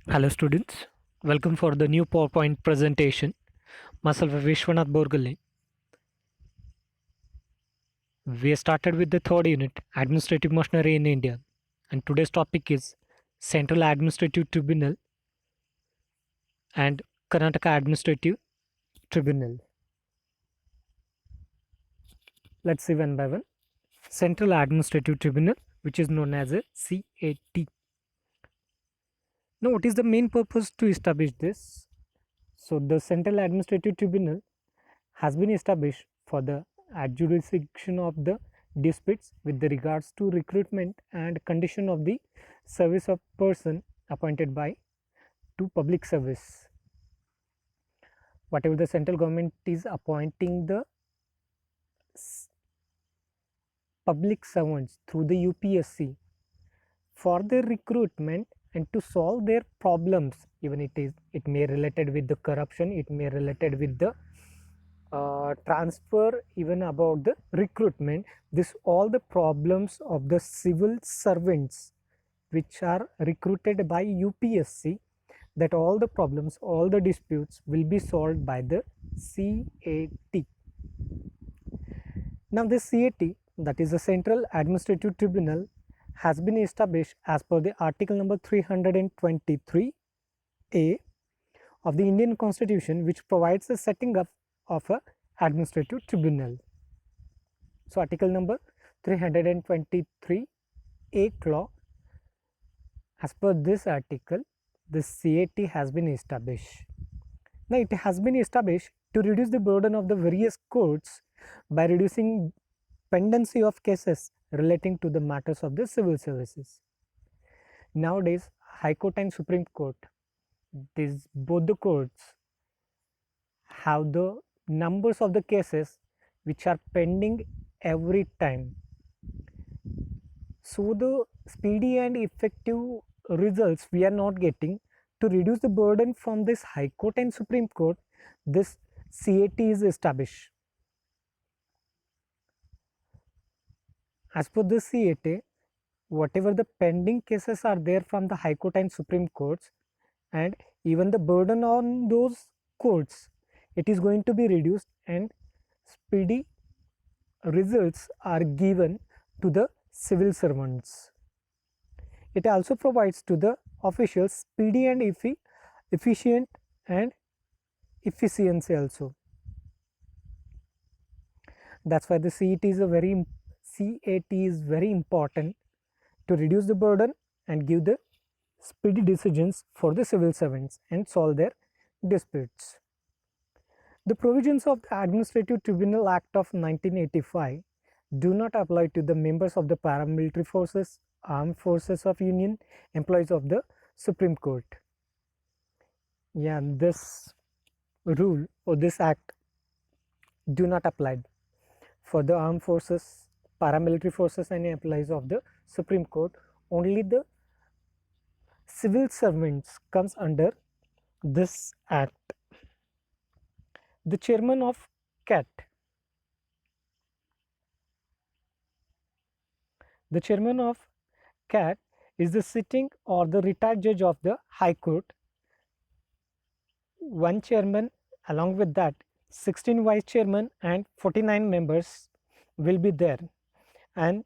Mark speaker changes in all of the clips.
Speaker 1: Hello students, welcome for the new PowerPoint presentation. Myself Vishwanath Borgale. We started with the third unit, Administrative Machinery in India, and today's topic is Central Administrative Tribunal and Karnataka Administrative Tribunal. Let's see one by one. Central Administrative Tribunal, which is known as a CAT. Now, what is the main purpose to establish this? So, the Central Administrative Tribunal has been established for the adjudication of the disputes with the regards to recruitment and condition of the service of person appointed by to public service. Whatever the central government is appointing the public servants through the UPSC for their recruitment and to solve their problems, even it may related with the corruption, it may related with the transfer, even about the recruitment, this all the problems of the civil servants which are recruited by UPSC, that all the problems, all the disputes will be solved by the CAT. Now this CAT, that is the Central Administrative Tribunal, has been established as per the article number 323A of the Indian Constitution, which provides the setting up of a administrative tribunal. So article number 323A clause, as per this article, the CAT has been established. Now it has been established to reduce the burden of the various courts by reducing pendency of cases relating to the matters of the civil services. Nowadays, High Court and Supreme Court, these both the courts have the numbers of the cases which are pending every time. So the speedy and effective results we are not getting. To reduce the burden from this High Court and Supreme Court, this CAT is established. As per this CAT, whatever the pending cases are there from the High Court and Supreme Courts, and even the burden on those courts, it is going to be reduced and speedy results are given to the civil servants. It also provides to the officials speedy and efficient and efficiency also. That's why the CAT is very important to reduce the burden and give the speedy decisions for the civil servants and solve their disputes. The provisions of the Administrative Tribunal Act of 1985 do not apply to the members of the paramilitary forces, armed forces of Union, employees of the Supreme Court. Yeah, this rule or this act do not apply for the armed forces, paramilitary forces and employees of the Supreme Court. Only the civil servants comes under this act. The chairman of CAT. The chairman of CAT is the sitting or the retired judge of the High Court. One chairman, along with that 16 vice chairman and 49 members will be there, and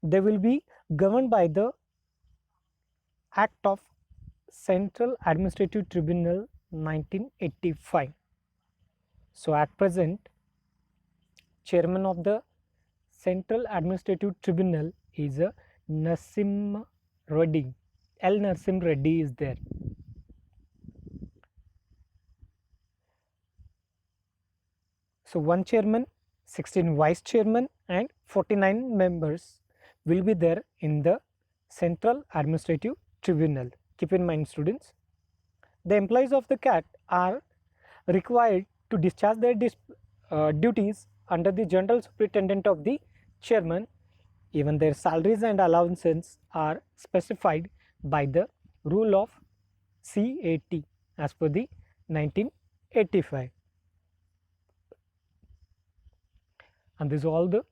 Speaker 1: they will be governed by the Act of Central Administrative Tribunal 1985. So at present, chairman of the Central Administrative Tribunal is a Narsim Reddy. L. Narsim Reddy is there. So one chairman, 16 vice chairman and 49 members will be there in the Central Administrative Tribunal. Keep in mind, students, the employees of the CAT are required to discharge their duties under the General Superintendent of the Chairman. Even their salaries and allowances are specified by the rule of CAT as per the 1985. And this all the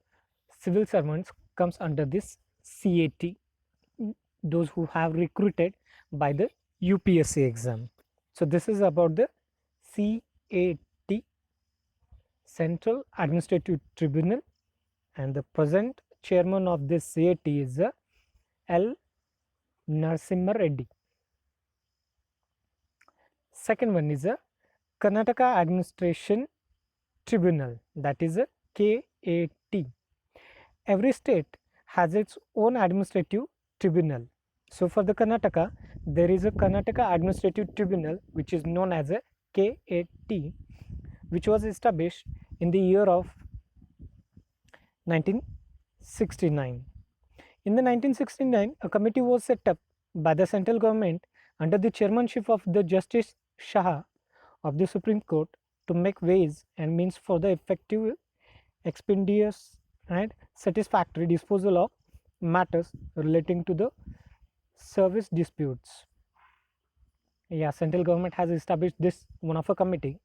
Speaker 1: civil servants comes under this CAT, those who have recruited by the UPSC exam. So this is about the CAT, Central Administrative Tribunal, and the present chairman of this CAT is L. Narasimha Reddy. Second one is a Karnataka Administration Tribunal, that is a KAT. Every state has its own administrative tribunal. So for the Karnataka, there is a Karnataka Administrative Tribunal which is known as a KAT, which was established in the year of 1969. In the 1969, a committee was set up by the central government under the chairmanship of the Justice Shah of the Supreme Court to make ways and means for the effective, expeditious and satisfactory disposal of matters relating to the service disputes. Yeah, central government has established this one of a committee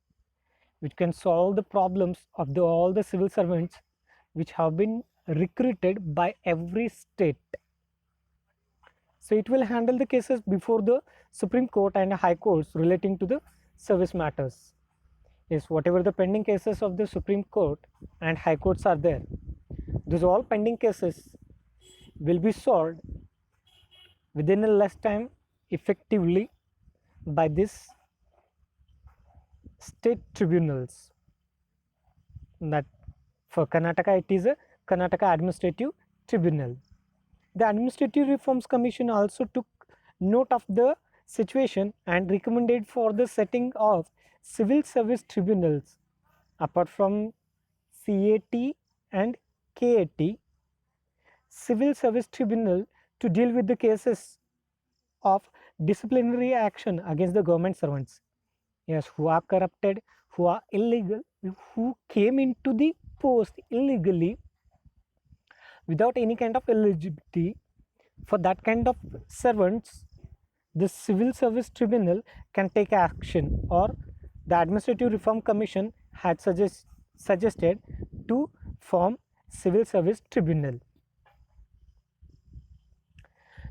Speaker 1: which can solve the problems of all the civil servants which have been recruited by every state. So it will handle the cases before the Supreme Court and High Courts relating to the service matters. Yes, whatever the pending cases of the Supreme Court and High Courts are there, those all pending cases will be solved within a less time effectively by this state tribunals. That for Karnataka, it is a Karnataka Administrative Tribunal. The Administrative Reforms Commission also took note of the situation and recommended for the setting of civil service tribunals apart from CAT and KAT, civil service tribunal to deal with the cases of disciplinary action against the government servants. Yes, who are corrupted, who are illegal, who came into the post illegally without any kind of eligibility. For that kind of servants, the civil service tribunal can take action, or the Administrative Reform Commission had suggested to form civil service tribunal.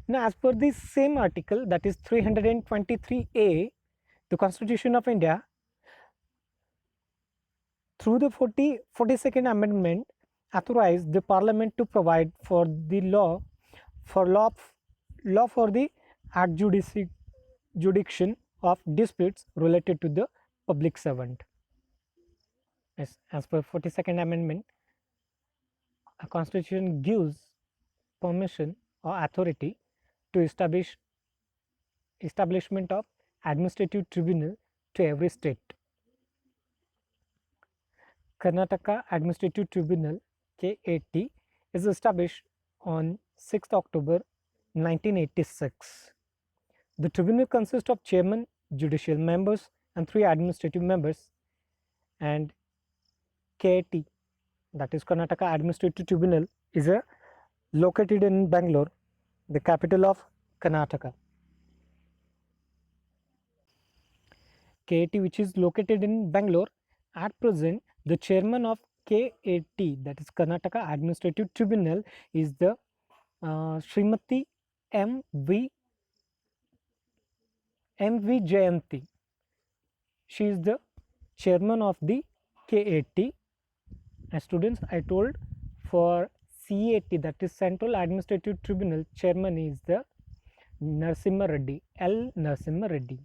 Speaker 1: Now, as per this same article, that is 323A, the Constitution of India, through the 42nd Amendment, authorized the Parliament to provide for the law for the adjudication of disputes related to the public servant. Yes, as per 42nd Amendment, a constitution gives permission or authority to establishment of administrative tribunal to every state. Karnataka Administrative Tribunal KAT is established on 6th October 1986. The tribunal consists of chairman, judicial members and 3 administrative members, and KAT, that is Karnataka Administrative Tribunal, is located in Bangalore, the capital of Karnataka. KAT, which is located in Bangalore, at present the chairman of KAT, that is Karnataka Administrative Tribunal, is the Srimati M.V. Jayanti. She is the chairman of the KAT. As students, I told for CAT, that is Central Administrative Tribunal, chairman is the Narasimha Reddy, L. Narasimha Reddy.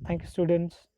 Speaker 1: Thank you, students.